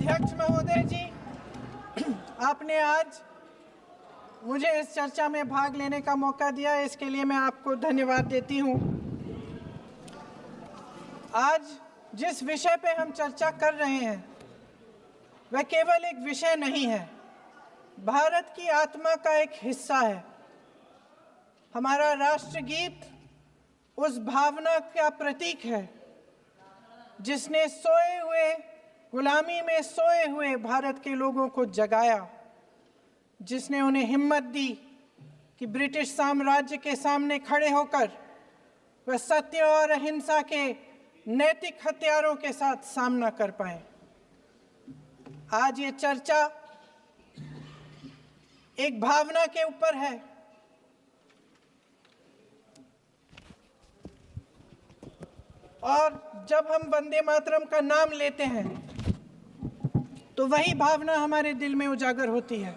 अध्यक्ष महोदय जी, आपने आज मुझे इस चर्चा में भाग लेने का मौका दिया, इसके लिए मैं आपको धन्यवाद देती हूँ। आज जिस विषय पे हम चर्चा कर रहे हैं वह केवल एक विषय नहीं है, भारत की आत्मा का एक हिस्सा है। हमारा राष्ट्रगीत उस भावना का प्रतीक है जिसने सोए हुए, गुलामी में सोए हुए भारत के लोगों को जगाया, जिसने उन्हें हिम्मत दी कि ब्रिटिश साम्राज्य के सामने खड़े होकर वह सत्य और अहिंसा के नैतिक हथियारों के साथ सामना कर पाए। आज ये चर्चा एक भावना के ऊपर है। और जब हम वंदे मातरम का नाम लेते हैं तो वही भावना हमारे दिल में उजागर होती है।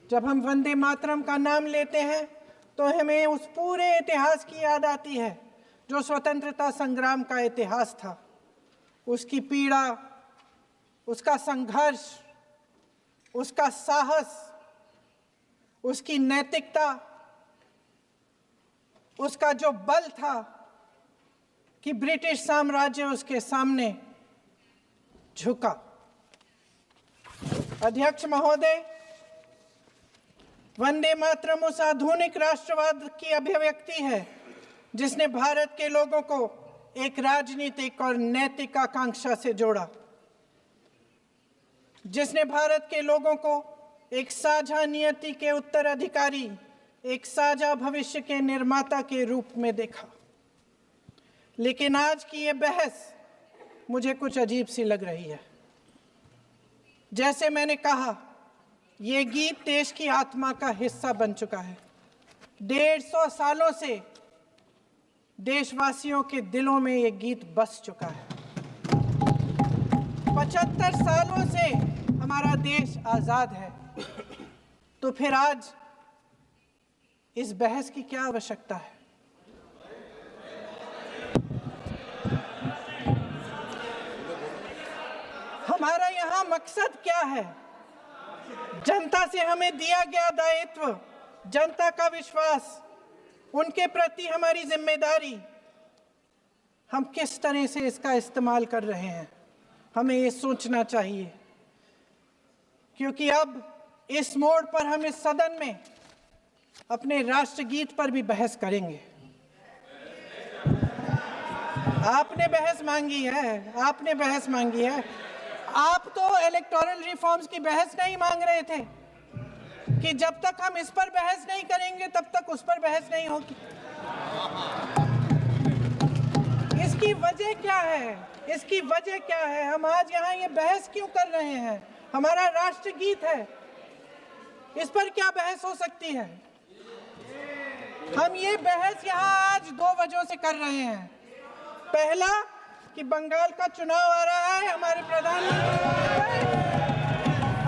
जब हम वंदे मातरम का नाम लेते हैं तो हमें उस पूरे इतिहास की याद आती है जो स्वतंत्रता संग्राम का इतिहास था, उसकी पीड़ा, उसका संघर्ष, उसका साहस, उसकी नैतिकता, उसका जो बल था कि ब्रिटिश साम्राज्य उसके सामने झुका। अध्यक्ष महोदय, वंदे मातरम उस आधुनिक राष्ट्रवाद की अभिव्यक्ति है जिसने भारत के लोगों को एक राजनीतिक और नैतिक आकांक्षा से जोड़ा, जिसने भारत के लोगों को एक साझा नियति के उत्तराधिकारी, एक साझा भविष्य के निर्माता के रूप में देखा। लेकिन आज की ये बहस मुझे कुछ अजीब सी लग रही है। जैसे मैंने कहा, ये गीत देश की आत्मा का हिस्सा बन चुका है। 150 सालों से देशवासियों के दिलों में ये गीत बस चुका है। 75 सालों से हमारा देश आजाद है, तो फिर आज इस बहस की क्या आवश्यकता है? हमारा यहाँ मकसद क्या है? जनता से हमें दिया गया दायित्व, जनता का विश्वास, उनके प्रति हमारी जिम्मेदारी, हम किस तरह से इसका इस्तेमाल कर रहे हैं, हमें ये सोचना चाहिए। क्योंकि अब इस मोड़ पर हम इस सदन में अपने राष्ट्रगीत पर भी बहस करेंगे। आपने बहस मांगी है, आपने बहस मांगी है। आप तो इलेक्टोरल रिफॉर्म्स की बहस नहीं मांग रहे थे कि जब तक हम इस पर बहस नहीं करेंगे तब तक उस पर बहस नहीं होगी। इसकी वजह क्या है? इसकी वजह क्या है? हम आज यहाँ ये बहस क्यों कर रहे हैं? हमारा राष्ट्रगीत है, इस पर क्या बहस हो सकती है? हम ये बहस यहाँ आज 2 वजहों से कर रहे हैं। पहला कि बंगाल का चुनाव आ रहा है, हमारे प्रधानमंत्री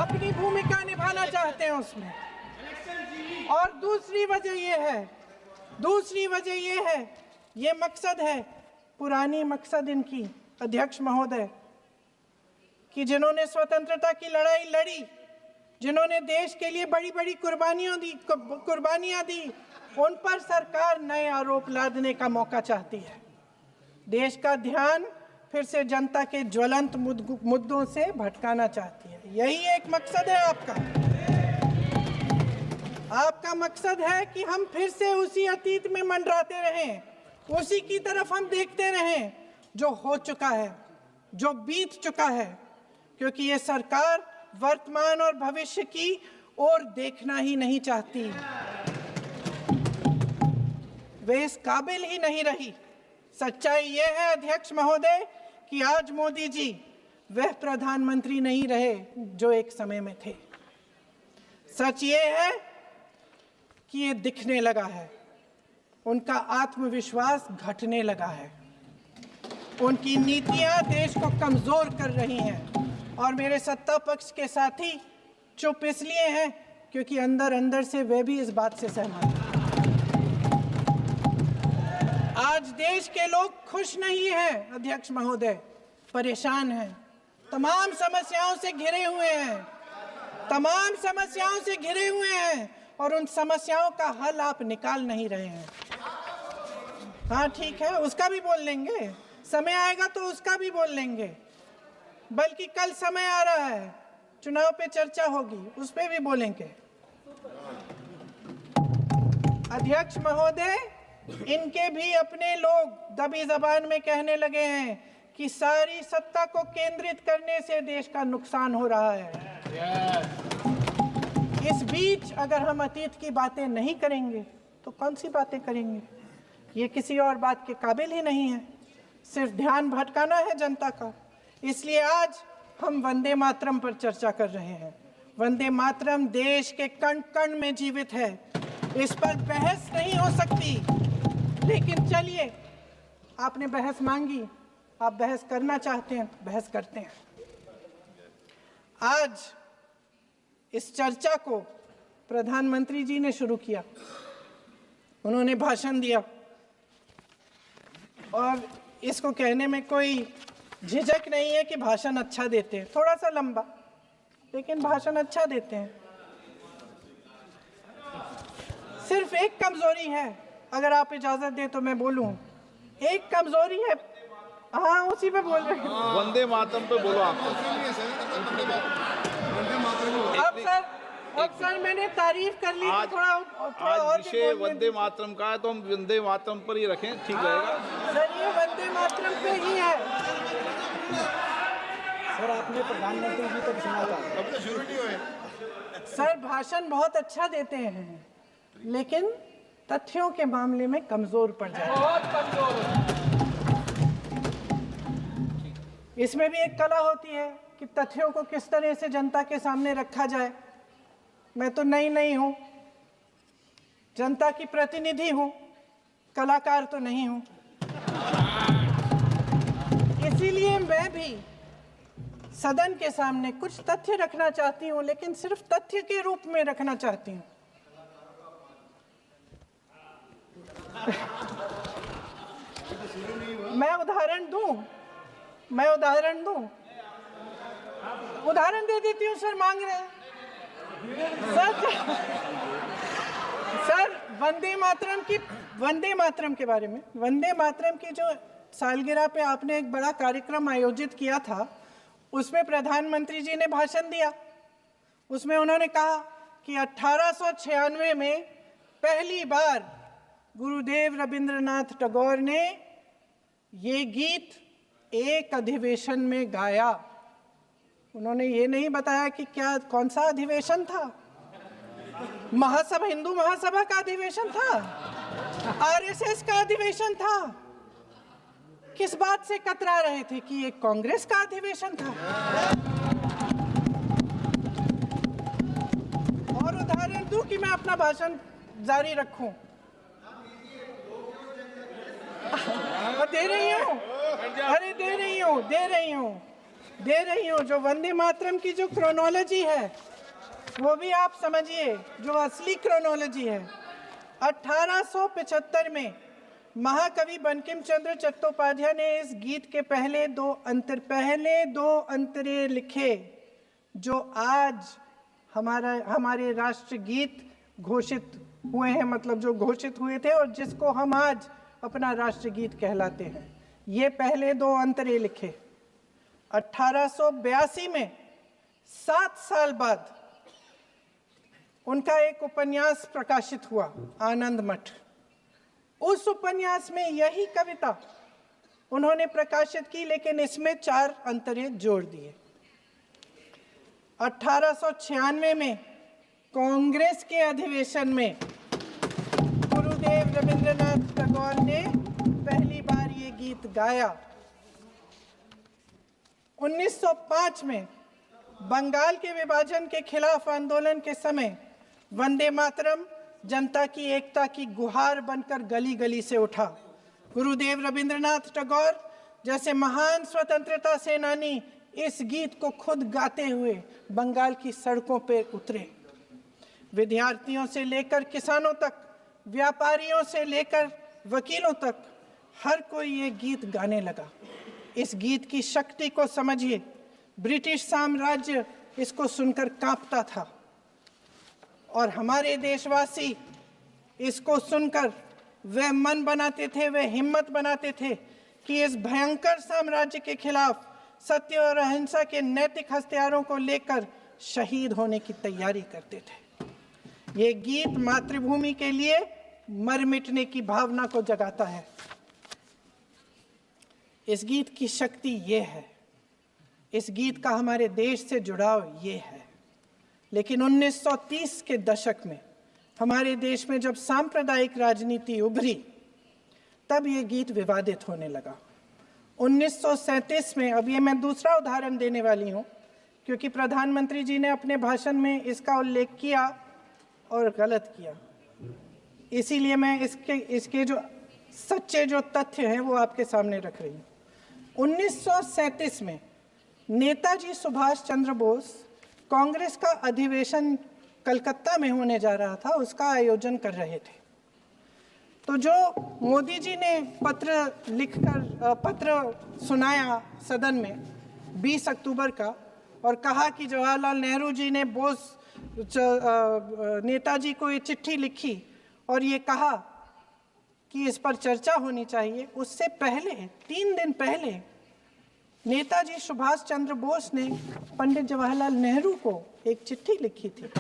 अपनी भूमिका निभाना चाहते हैं उसमें। और दूसरी वजह ये है, ये मकसद है, पुरानी मकसद इनकी, अध्यक्ष महोदय, कि जिन्होंने स्वतंत्रता की लड़ाई लड़ी, जिन्होंने देश के लिए बड़ी बड़ी कुर्बानियां दी, उन पर सरकार नए आरोप लादने का मौका चाहती है। देश का ध्यान फिर से जनता के ज्वलंत मुद्दों से भटकाना चाहती है। यही एक मकसद है आपका। आपका मकसद है कि हम फिर से उसी अतीत में मंडराते रहें, उसी की तरफ हम देखते रहें जो हो चुका है, जो बीत चुका है। क्योंकि ये सरकार वर्तमान और भविष्य की ओर देखना ही नहीं चाहती, वे इस काबिल ही नहीं रही। सच्चाई ये है अध्यक्ष महोदय कि आज मोदी जी वह प्रधानमंत्री नहीं रहे जो एक समय में थे। सच ये है कि ये दिखने लगा है, उनका आत्मविश्वास घटने लगा है, उनकी नीतियां देश को कमजोर कर रही हैं। और मेरे सत्ता पक्ष के साथी चुप इसलिए हैं क्योंकि अंदर अंदर से वे भी इस बात से सहमत हैं। आज देश के लोग खुश नहीं हैं अध्यक्ष महोदय, परेशान हैं। तमाम समस्याओं से घिरे हुए हैं, तमाम समस्याओं से घिरे हुए हैं, और उन समस्याओं का हल आप निकाल नहीं रहे हैं। हाँ ठीक है, उसका भी बोल लेंगे, समय आएगा तो उसका भी बोल लेंगे, बल्कि कल समय आ रहा है, चुनाव पे चर्चा होगी, उस पे भी बोलेंगे। अध्यक्ष महोदय, इनके भी अपने लोग दबी जबान में कहने लगे हैं कि सारी सत्ता को केंद्रित करने से देश का नुकसान हो रहा है। इस बीच अगर हम अतीत की बातें नहीं करेंगे तो कौन सी बातें करेंगे? ये किसी और बात के काबिल ही नहीं है, सिर्फ ध्यान भटकाना है जनता का। इसलिए आज हम वंदे मातरम पर चर्चा कर रहे हैं। वंदे मातरम देश के कण कण में जीवित है, इस पर बहस नहीं हो सकती। लेकिन चलिए, आपने बहस मांगी, आप बहस करना चाहते हैं, बहस करते हैं। आज इस चर्चा को प्रधानमंत्री जी ने शुरू किया, उन्होंने भाषण दिया, और इसको कहने में कोई झिझक नहीं है कि भाषण अच्छा देते हैं, थोड़ा सा लंबा, लेकिन भाषण अच्छा देते हैं। सिर्फ एक कमजोरी है, अगर आप इजाजत दें तो मैं बोलूं, एक कमजोरी है। हाँ, उसी पे बोल रहे हैं, वंदे मातरम पे बोलो आप। अब सर मैंने तारीफ कर ली, थोड़ा और विषय वंदे मातरम का है तो हम वंदे मातरम पर ही रखें, ठीक रहेगा। सर ये वंदे मातरम पे ही है। सर आपने प्रधानमंत्री जी तक सुना था, अब तो शुरू नहीं हुए। सर भाषण बहुत अच्छा देते हैं, लेकिन तथ्यों के मामले में कमजोर पड़ जाते हैं, बहुत कमजोर। इसमें भी एक कला होती है कि तथ्यों को किस तरह से जनता के सामने रखा जाए। मैं तो नहीं हूं, जनता की प्रतिनिधि हूं, कलाकार तो नहीं हूं। इसीलिए मैं भी सदन के सामने कुछ तथ्य रखना चाहती हूं, लेकिन सिर्फ तथ्य के रूप में रखना चाहती हूं। मैं उदाहरण दूं, उदाहरण दे देती हूँ। सर मांग रहे हैं सर वंदे मातरम के बारे में, वंदे मातरम की जो सालगिरह पे आपने एक बड़ा कार्यक्रम आयोजित किया था, उसमें प्रधानमंत्री जी ने भाषण दिया। उसमें उन्होंने कहा कि 1896 में पहली बार गुरुदेव रविंद्रनाथ टैगोर ने ये गीत एक अधिवेशन में गाया। उन्होंने ये नहीं बताया कि कौन सा अधिवेशन था, महासभा, हिंदू महासभा का अधिवेशन था, आरएसएस का अधिवेशन था, किस बात से कतरा रहे थे कि ये कांग्रेस का अधिवेशन था। और उदाहरण दूं कि मैं अपना भाषण जारी रखूं, दे रही हूं। जो वंदे मातरम की जो क्रोनोलॉजी है वो भी आप समझिए, जो असली क्रोनोलॉजी है। 1875 में महाकवि बंकिम चंद्र चट्टोपाध्याय ने इस गीत के पहले दो अंतरे लिखे, जो आज हमारे राष्ट्रगीत घोषित हुए हैं, मतलब जो घोषित हुए थे और जिसको हम आज अपना राष्ट्रगीत कहलाते हैं। ये पहले दो अंतरे लिखे 1882 में। 7 साल बाद उनका एक उपन्यास प्रकाशित हुआ, आनंद मठ। उस उपन्यास में यही कविता उन्होंने प्रकाशित की, लेकिन इसमें 4 अंतरे जोड़ दिए। 1896 में कांग्रेस के अधिवेशन में गुरुदेव रविंद्रनाथ टैगोर ने पहली बार ये गीत गाया। 1905 में बंगाल के विभाजन के खिलाफ आंदोलन के समय वंदे मातरम जनता की एकता की गुहार बनकर गली गली से उठा। गुरुदेव रविंद्रनाथ टैगोर जैसे महान स्वतंत्रता सेनानी इस गीत को खुद गाते हुए बंगाल की सड़कों पर उतरे। विद्यार्थियों से लेकर किसानों तक, व्यापारियों से लेकर वकीलों तक, हर कोई ये गीत गाने लगा। इस गीत की शक्ति को समझिए। ब्रिटिश साम्राज्य इसको सुनकर कांपता था और हमारे देशवासी इसको सुनकर वह मन बनाते थे, वह हिम्मत बनाते थे कि इस भयंकर साम्राज्य के खिलाफ सत्य और अहिंसा के नैतिक हथियारों को लेकर शहीद होने की तैयारी करते थे। ये गीत मातृभूमि के लिए मर मिटने की भावना को जगाता है। इस गीत की शक्ति ये है, इस गीत का हमारे देश से जुड़ाव ये है। लेकिन 1930 के दशक में हमारे देश में जब सांप्रदायिक राजनीति उभरी, तब ये गीत विवादित होने लगा। 1937 में, अब ये मैं दूसरा उदाहरण देने वाली हूँ क्योंकि प्रधानमंत्री जी ने अपने भाषण में इसका उल्लेख किया और गलत किया, इसीलिए मैं इसके जो सच्चे जो तथ्य हैं वो आपके सामने रख रही हूँ। 1937 में नेताजी सुभाष चंद्र बोस कांग्रेस का अधिवेशन कलकत्ता में होने जा रहा था, उसका आयोजन कर रहे थे। तो जो मोदी जी ने पत्र सुनाया सदन में 20 अक्टूबर का और कहा कि जवाहरलाल नेहरू जी ने नेताजी को ये चिट्ठी लिखी और ये कहा कि इस पर चर्चा होनी चाहिए, उससे पहले 3 दिन पहले नेताजी सुभाष चंद्र बोस ने पंडित जवाहरलाल नेहरू को एक चिट्ठी लिखी थी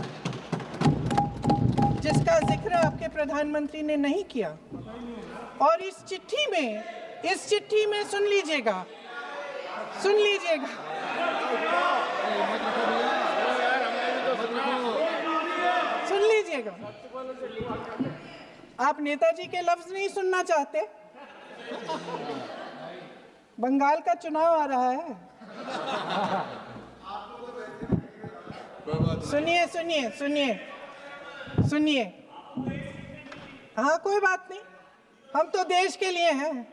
जिसका जिक्र आपके प्रधानमंत्री ने नहीं किया। और इस चिट्ठी में सुन लीजिएगा आप नेताजी के लफ्ज नहीं सुनना चाहते? बंगाल का चुनाव आ रहा है। सुनिए। हाँ, कोई बात नहीं, हम तो देश के लिए हैं।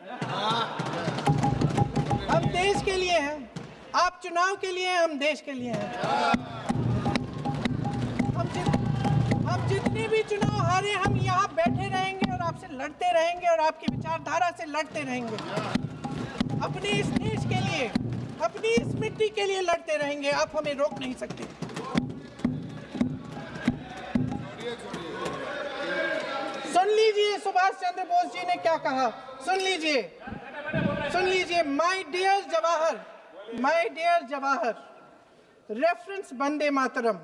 हम देश के लिए हैं, आप चुनाव के लिए हैं, हम देश के लिए हैं। हम जितने भी चुनाव हारे, हम यहाँ बैठे रहेंगे और आपसे लड़ते रहेंगे और आपकी विचारधारा से लड़ते रहेंगे। अपने इस देश के लिए, अपनी इस मिट्टी के लिए लड़ते रहेंगे। आप हमें रोक नहीं सकते। सुन लीजिए सुभाष चंद्र बोस जी ने क्या कहा, सुन लीजिए। My dear Jawahar, reference Vande Mataram,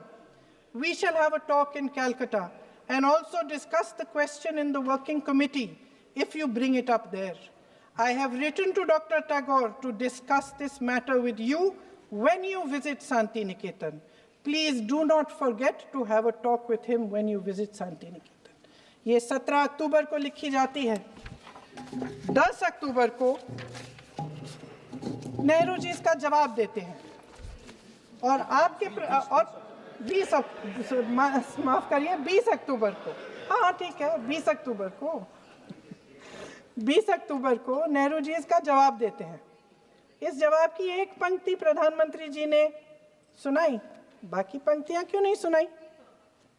we shall have a talk in Calcutta and also discuss the question in the working committee if you bring it up there. I have written to Dr. Tagore to discuss this matter with you when you visit Santi Niketan. Please do not forget to have a talk with him when you visit Santi Niketan. ये 17 अक्टूबर को लिखी जाती है। 10 अक्टूबर को नेहरू जी इसका जवाब देते हैं और आपके और 20 अक्टूबर को, हाँ ठीक है, 20 अक्टूबर को नेहरू जी इसका जवाब देते हैं। इस जवाब की एक पंक्ति प्रधानमंत्री जी ने सुनाई, बाकी पंक्तियां क्यों नहीं सुनाई?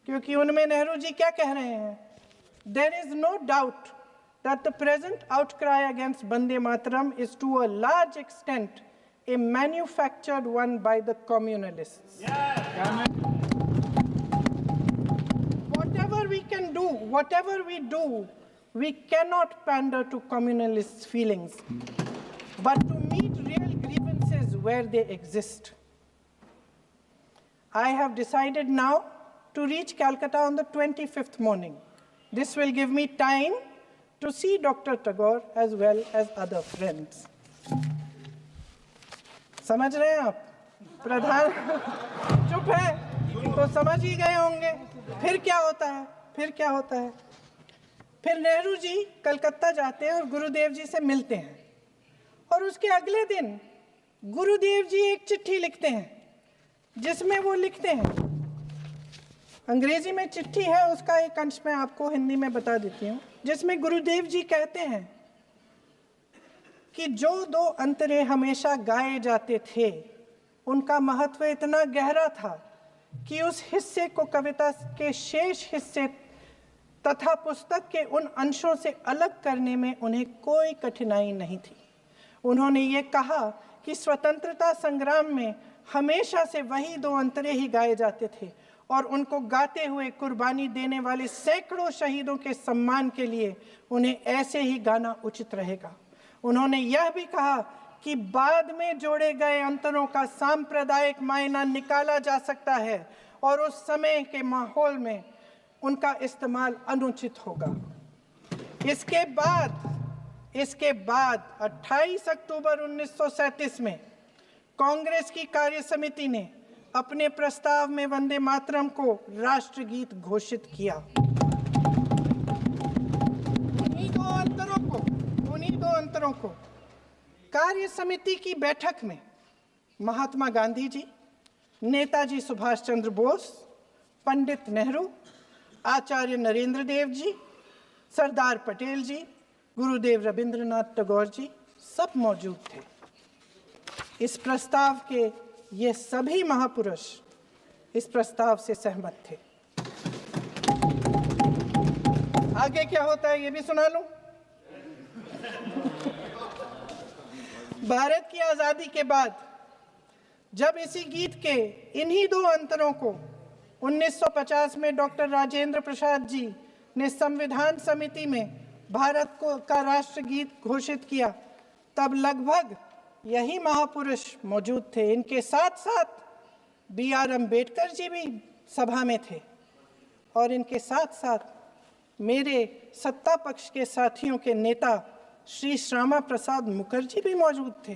क्योंकि उनमें नेहरू जी क्या कह रहे हैं? There is no doubt that the present outcry against Vande Mataram is to a large extent a manufactured one by the communalists. Whatever we do, we cannot pander to communalists' feelings, but to meet real grievances where they exist. I have decided now to reach Calcutta on the 25th morning. This will give me time to see Dr. Tagore as well as other friends. समझ रहे हैं आप? प्रधान चुप है तो समझ ही गए होंगे। फिर क्या होता है? फिर नेहरू जी कलकत्ता जाते हैं और गुरुदेव जी से मिलते हैं और उसके अगले दिन गुरुदेव जी एक चिट्ठी लिखते हैं जिसमें वो लिखते हैं, अंग्रेजी में चिट्ठी है, उसका एक अंश मैं आपको हिंदी में बता देती हूँ, जिसमें गुरुदेव जी कहते हैं कि जो 2 अंतरे हमेशा गाए जाते थे उनका महत्व इतना गहरा था कि उस हिस्से को कविता के शेष हिस्से तथा पुस्तक के उन अंशों से अलग करने में उन्हें कोई कठिनाई नहीं थी। उन्होंने ये कहा कि स्वतंत्रता संग्राम में हमेशा से वही 2 अंतरे ही गाए जाते थे और उनको गाते हुए कुर्बानी देने वाले सैकड़ों शहीदों के सम्मान के लिए उन्हें ऐसे ही गाना उचित रहेगा। उन्होंने यह भी कहा कि बाद में जोड़े गए अंतरों का सांप्रदायिक मायना निकाला जा सकता है और उस समय के माहौल में उनका इस्तेमाल अनुचित होगा। इसके बाद 28 अक्टूबर 1937 में कांग्रेस की कार्य समिति ने अपने प्रस्ताव में वंदे मातरम को राष्ट्रगीत घोषित किया। उन्हीं दो अंतरों को कार्य समिति की बैठक में महात्मा गांधी जी, नेताजी सुभाष चंद्र बोस, पंडित नेहरू, आचार्य नरेंद्र देव जी, सरदार पटेल जी, गुरुदेव रविंद्रनाथ टैगोर जी सब मौजूद थे। इस प्रस्ताव के ये सभी महापुरुष इस प्रस्ताव से सहमत थे। आगे क्या होता है ये भी सुना लूं। भारत की आजादी के बाद जब इसी गीत के इन्हीं 2 अंतरों को 1950 में डॉक्टर राजेंद्र प्रसाद जी ने संविधान समिति में भारत का राष्ट्रगीत घोषित किया, तब लगभग यही महापुरुष मौजूद थे। इनके साथ साथ BR अम्बेडकर जी भी सभा में थे और इनके साथ साथ मेरे सत्ता पक्ष के साथियों के नेता श्री श्यामा प्रसाद मुखर्जी भी मौजूद थे।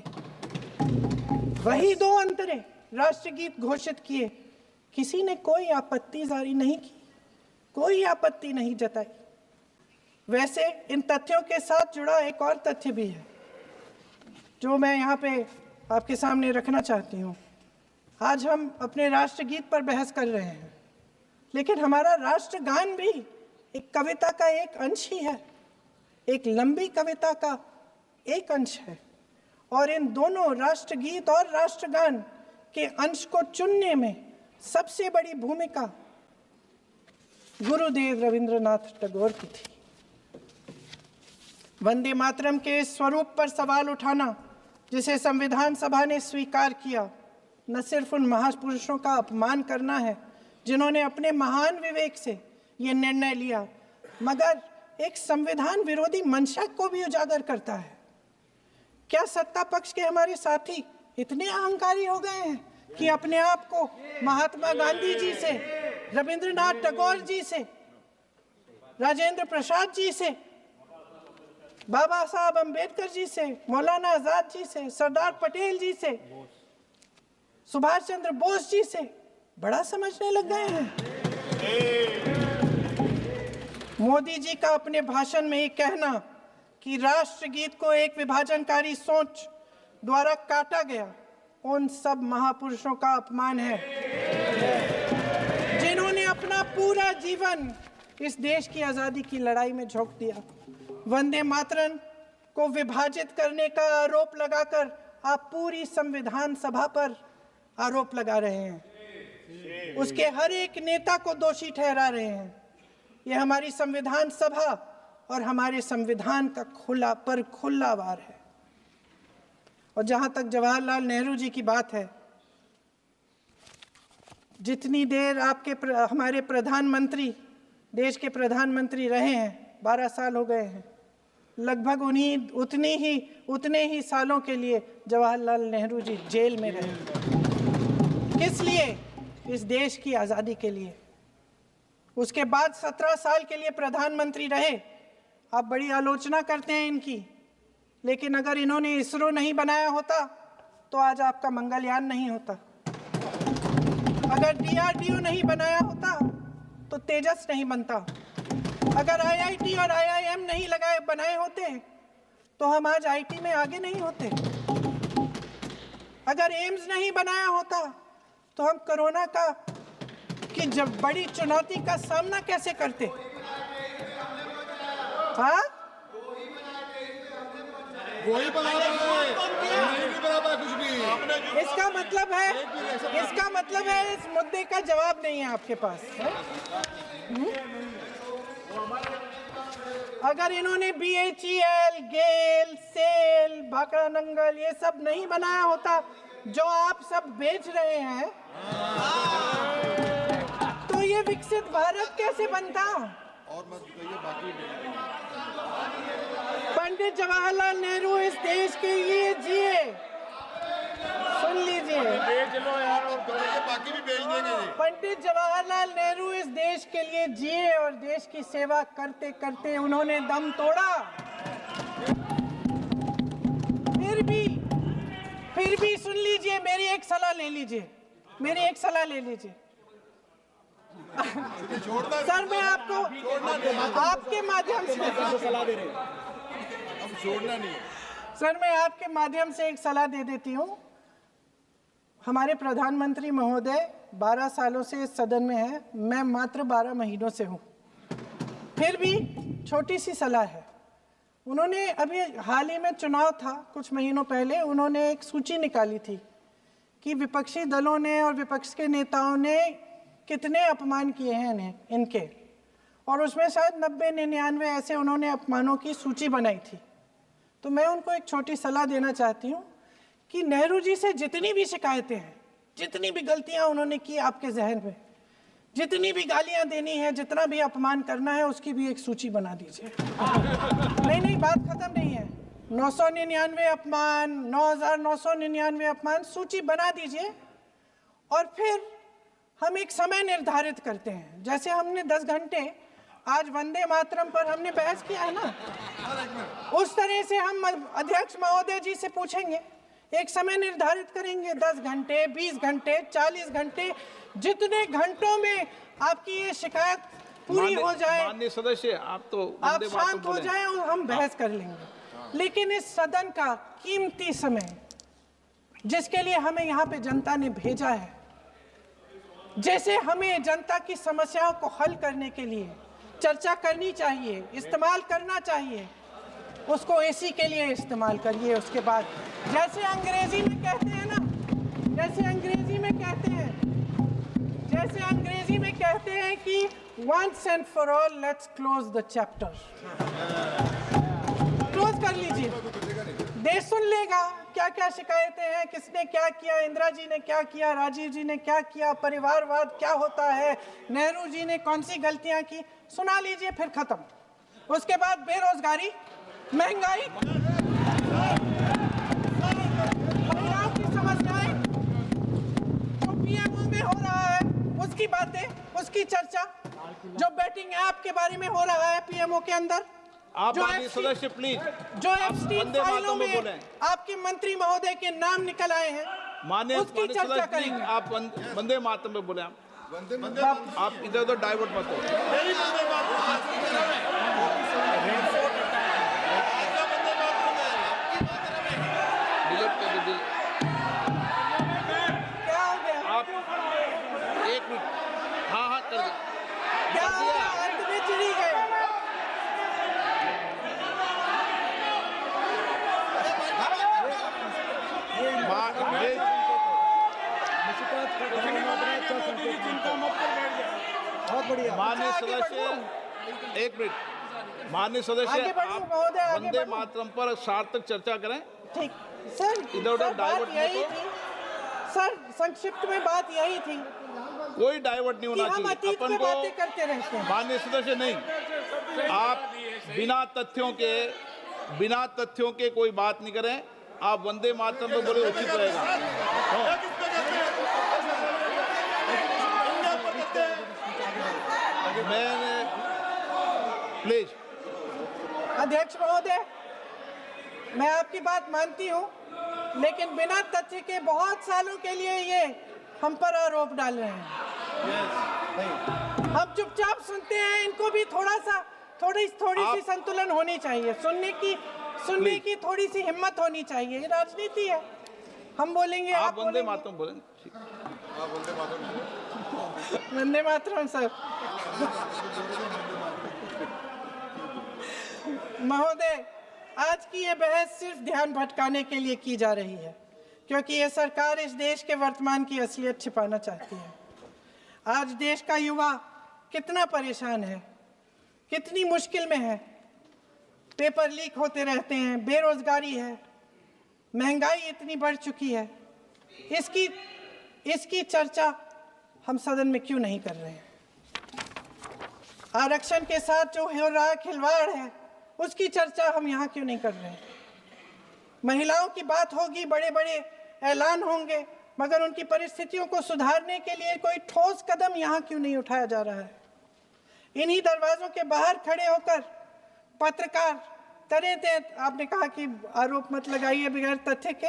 वही 2 अंतरे राष्ट्रगीत घोषित किए। किसी ने कोई आपत्ति जारी नहीं की, कोई आपत्ति नहीं जताई। वैसे इन तथ्यों के साथ जुड़ा एक और तथ्य भी है जो मैं यहाँ पे आपके सामने रखना चाहती हूँ। आज हम अपने राष्ट्रगीत पर बहस कर रहे हैं, लेकिन हमारा राष्ट्रगान भी एक कविता का एक अंश ही है, एक लंबी कविता का एक अंश है। और इन दोनों राष्ट्रगीत और राष्ट्रगान के अंश को चुनने में सबसे बड़ी भूमिका गुरुदेव रविंद्रनाथ टैगोर की थी। वंदे मातरम के स्वरूप पर सवाल उठाना, जिसे संविधान सभा ने स्वीकार किया, न सिर्फ उन महापुरुषों का अपमान करना है जिन्होंने अपने महान विवेक से ये निर्णय लिया, मगर एक संविधान विरोधी मंशा को भी उजागर करता है। क्या सत्ता पक्ष के हमारे साथी इतने अहंकारी हो गए हैं कि अपने आप को महात्मा गांधी जी से, रविंद्रनाथ टैगोर जी से, राजेंद्र प्रसाद जी से, बाबा साहब अम्बेडकर जी से, मौलाना आजाद जी से, सरदार पटेल जी से, सुभाष चंद्र बोस जी से बड़ा समझने लग गए हैं? मोदी जी का अपने भाषण में ये कहना कि राष्ट्रगीत को एक विभाजनकारी सोच द्वारा काटा गया, उन सब महापुरुषों का अपमान है जिन्होंने अपना पूरा जीवन इस देश की आजादी की लड़ाई में झोंक दिया। वंदे मातरम को विभाजित करने का आरोप लगाकर आप पूरी संविधान सभा पर आरोप लगा रहे हैं, उसके हर एक नेता को दोषी ठहरा रहे हैं। यह हमारी संविधान सभा और हमारे संविधान का खुला वार है। और जहां तक जवाहरलाल नेहरू जी की बात है, जितनी देर हमारे प्रधानमंत्री देश के प्रधानमंत्री रहे हैं, 12 साल हो गए हैं, लगभग उतने ही सालों के लिए जवाहरलाल नेहरू जी जेल में रहे। किस लिए? इस देश की आज़ादी के लिए। उसके बाद 17 साल के लिए प्रधानमंत्री रहे। आप बड़ी आलोचना करते हैं इनकी, लेकिन अगर इन्होंने इसरो नहीं बनाया होता तो आज आपका मंगलयान नहीं होता। अगर DRDO नहीं बनाया होता तो तेजस नहीं बनता। अगर IIT और IIM नहीं बनाए होते तो हम आज IT में आगे नहीं होते। अगर एम्स नहीं बनाया होता तो हम कोरोना की जब बड़ी चुनौती का सामना कैसे करते? हाँ, वही बना रहा है, कुछ भी। इसका मतलब है इस मुद्दे का जवाब नहीं है आपके पास। अगर इन्होंने BHEL, गेल, सेल, भाखड़ा नंगल ये सब नहीं बनाया होता जो आप सब बेच रहे हैं, तो ये विकसित भारत कैसे बनता? और मत कहिए बाकी पंडित जवाहरलाल नेहरू इस देश के लिए जिए। सुन लीजिए, बेच लो यार, और बाकी भी बेच देंगे जी। पंडित जवाहरलाल नेहरू इस देश के लिए जिए और देश की सेवा करते करते उन्होंने दम तोड़ा। फिर भी सुन लीजिए, मेरी एक सलाह ले लीजिए, मेरी एक सलाह ले लीजिए। सर मैं आपको आपके माध्यम से सलाह दे रहे हैं, हम छोड़ना नहीं। सर मैं आपके माध्यम से एक सलाह दे देती हूँ। हमारे प्रधानमंत्री महोदय 12 सालों से इस सदन में हैं, मैं मात्र 12 महीनों से हूँ। फिर भी छोटी सी सलाह है। उन्होंने अभी हाल ही में चुनाव था, कुछ महीनों पहले उन्होंने एक सूची निकाली थी कि विपक्षी दलों ने और विपक्ष के नेताओं ने कितने अपमान किए हैं इनके, और उसमें शायद 90-99 ऐसे उन्होंने अपमानों की सूची बनाई थी। तो मैं उनको एक छोटी सलाह देना चाहती हूँ कि नेहरू जी से जितनी भी शिकायतें हैं, जितनी भी गलतियाँ उन्होंने की आपके जहन में, जितनी भी गालियाँ देनी है, जितना भी अपमान करना है, उसकी भी एक सूची बना दीजिए। नहीं, बात खत्म नहीं है। 999 अपमान, 9,999 अपमान, सूची बना दीजिए और फिर हम एक समय निर्धारित करते हैं। जैसे हमने 10 घंटे आज वंदे मातरम पर हमने बहस किया है ना, उस तरह से हम अध्यक्ष महोदय जी से पूछेंगे, एक समय निर्धारित करेंगे, 10 घंटे, 20 घंटे, 40 घंटे, जितने घंटों में आपकी ये शिकायत पूरी हो जाए, माननीय सदस्य आप तो आप शांत हो जाएं और हम बहस कर लेंगे। लेकिन इस सदन का कीमती समय, जिसके लिए हमें यहाँ पे जनता ने भेजा है, जैसे हमें जनता की समस्याओं को हल करने के लिए चर्चा करनी चाहिए, इस्तेमाल करना चाहिए, उसको एसी के लिए इस्तेमाल करिए। उसके बाद जैसे अंग्रेजी में कहते हैं ना, जैसे अंग्रेजी में कहते हैं कि once and for all let's close the chapter, close कर लीजिए। देश सुन लेगा क्या क्या शिकायतें हैं, किसने क्या किया, इंदिरा जी ने क्या किया, राजीव जी ने क्या किया, परिवारवाद क्या होता है, नेहरू जी ने कौन सी गलतियां की, सुना लीजिए, फिर खत्म। उसके बाद बेरोजगारी, महंगाई, महिलाओं की समस्याएं, जो पीएमओ में हो रहा है उसकी बातें, उसकी चर्चा, जो बैटिंग ऐप के बारे में हो रहा है पीएमओ के अंदर, आप माननीय सदस्य प्लीज, जो एप्स्टीन फाइलों में आपके मंत्री महोदय के नाम निकल आए हैं, माननीय उसकी चर्चा करेंगे। आप वंदे मातरम में बोले, आप इधर उधर डाइवर्ट मत हो। क्या हो गया? आप 1 मिनट, हाँ कर दो। क्या हो गया? अंत में चिड़ी गए। बहुत बढ़िया। माननीय सदस्य 1 मिनट, माननीय सदस्य आगे बढ़ो आप महोदय, आगे वंदे बढ़ो। मातरम पर सार्थक चर्चा करें। ठीक सर, इधर उधर सर, डाइवर्ट बात मत यही हो। थी सर, संक्षिप्त में बात यही थी कोई डाइवर्ट नहीं कि होना हम चाहिए अतीत अपन में को। बातें करते रहते हैं। माननीय सदस्य नहीं, आप बिना तथ्यों के कोई बात नहीं करें। आप वंदे मातरम पे बोले उचित रहेगा। मैंने प्लीज, अध्यक्ष महोदय, मैं आपकी बात मानती हूँ, लेकिन बिना तथ्य के बहुत सालों के लिए ये हम पर आरोप डाल रहे हैं। हम चुपचाप सुनते हैं, इनको भी थोड़ी सी संतुलन होनी चाहिए, सुनने की थोड़ी सी हिम्मत होनी चाहिए। ये राजनीति है, हम बोलेंगे, आप वंदे बोलेंगे। मातरम बोलें। ठीक। वंदे मातरम सर। महोदय, आज की ये बहस सिर्फ ध्यान भटकाने के लिए की जा रही है, क्योंकि ये सरकार इस देश के वर्तमान की असलियत छिपाना चाहती है। आज देश का युवा कितना परेशान है, कितनी मुश्किल में है, पेपर लीक होते रहते हैं, बेरोजगारी है, महंगाई इतनी बढ़ चुकी है, इसकी चर्चा हम सदन में क्यों नहीं कर रहे हैं? आरक्षण के साथ जो हो रहा खिलवाड़ है उसकी चर्चा हम यहाँ क्यों नहीं कर रहे हैं? महिलाओं की बात होगी, बड़े बड़े ऐलान होंगे, मगर उनकी परिस्थितियों को सुधारने के लिए कोई ठोस कदम यहाँ क्यों नहीं उठाया जा रहा है? इन्हीं दरवाजों के बाहर खड़े होकर पत्रकार तरह आपने कहा कि आरोप मत लगाइए बगैर तथ्य के,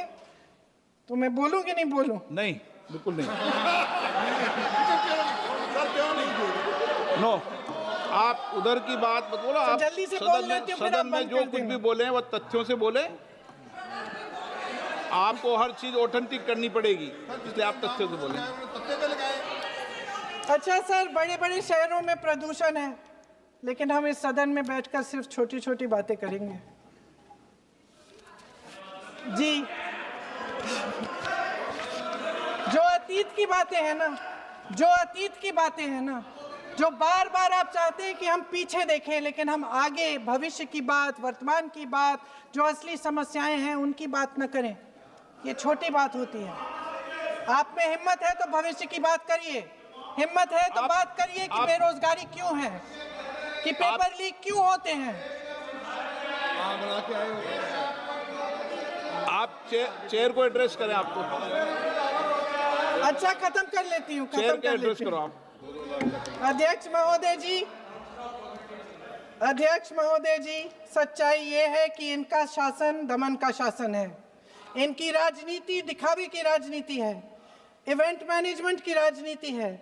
तो मैं बोलूं कि नहीं बोलूं? नहीं, बिल्कुल नहीं। नो, आप उधर की बात मत बोलो। आप जल्दी से बोल लेते हो, फिर आप सदन में बंद जो कर कुछ देना। भी बोले हैं वो तथ्यों से बोले। आपको हर चीज ऑथेंटिक करनी पड़ेगी, इसलिए आप तथ्यों से बोले। अच्छा सर, बड़े बड़े शहरों में प्रदूषण है, लेकिन हम इस सदन में बैठकर सिर्फ छोटी छोटी बातें करेंगे। जी, जो अतीत की बातें हैं ना, जो बार बार आप चाहते हैं कि हम पीछे देखें, लेकिन हम आगे भविष्य की बात, वर्तमान की बात, जो असली समस्याएं हैं उनकी बात न करें, ये छोटी बात होती है। आप में हिम्मत है तो भविष्य की बात करिए, हिम्मत है तो बात करिए कि बेरोजगारी क्यों है, कि पेपर लीक क्यों होते हैं। आप चेयर को एड्रेस करें। आपको अच्छा, खत्म कर लेती हूँ, चेयर के एड्रेस करो आप। अध्यक्ष महोदय जी, सच्चाई ये है कि इनका शासन दमन का शासन है। इनकी राजनीति दिखावे की राजनीति है, इवेंट मैनेजमेंट की राजनीति है,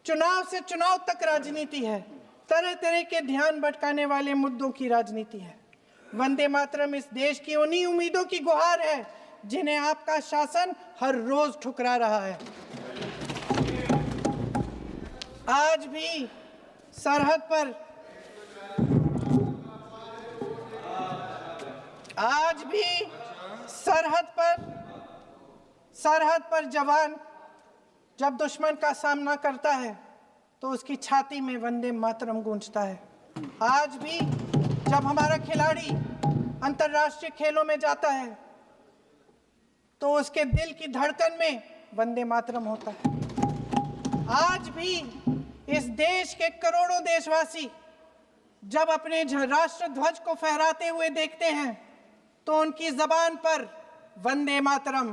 चुनाव से चुनाव तक राजनीति है, तरह तरह के ध्यान भटकाने वाले मुद्दों की राजनीति है। वंदे मातरम इस देश की उन्हीं उम्मीदों की गुहार है जिन्हें आपका शासन हर रोज ठुकरा रहा है। आज भी सरहद पर जवान जब दुश्मन का सामना करता है तो उसकी छाती में वंदे मातरम गूंजता है। आज भी जब हमारा खिलाड़ी अंतर्राष्ट्रीय खेलों में जाता है तो उसके दिल की धड़कन में वंदे मातरम होता है। आज भी इस देश के करोड़ों देशवासी जब अपने राष्ट्र ध्वज को फहराते हुए देखते हैं तो उनकी जबान पर वंदे मातरम,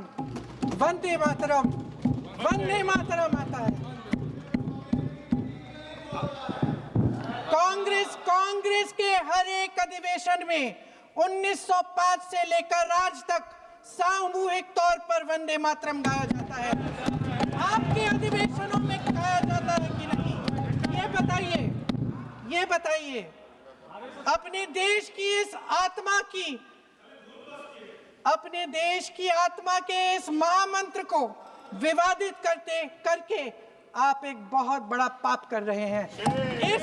वंदे मातरम, वंदे मातरम आता है। कांग्रेस के हर एक अधिवेशन में 1905 से लेकर आज तक सामूहिक तौर पर वंदे मातरम गाया जाता है। आपके अधिवेशनों में गाया जाता है कि नहीं, ये बताइए। अपने देश की आत्मा के इस महामंत्र को विवादित करके आप एक बहुत बड़ा पाप कर रहे हैं। इस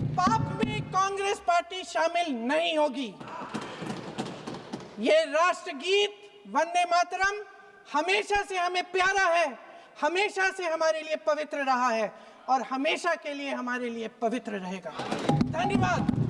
पाप में कांग्रेस पार्टी शामिल नहीं होगी। ये राष्ट्रगीत वंदे मातरम हमेशा से हमें प्यारा है, हमेशा से हमारे लिए पवित्र रहा है और हमेशा के लिए हमारे लिए पवित्र रहेगा। धन्यवाद।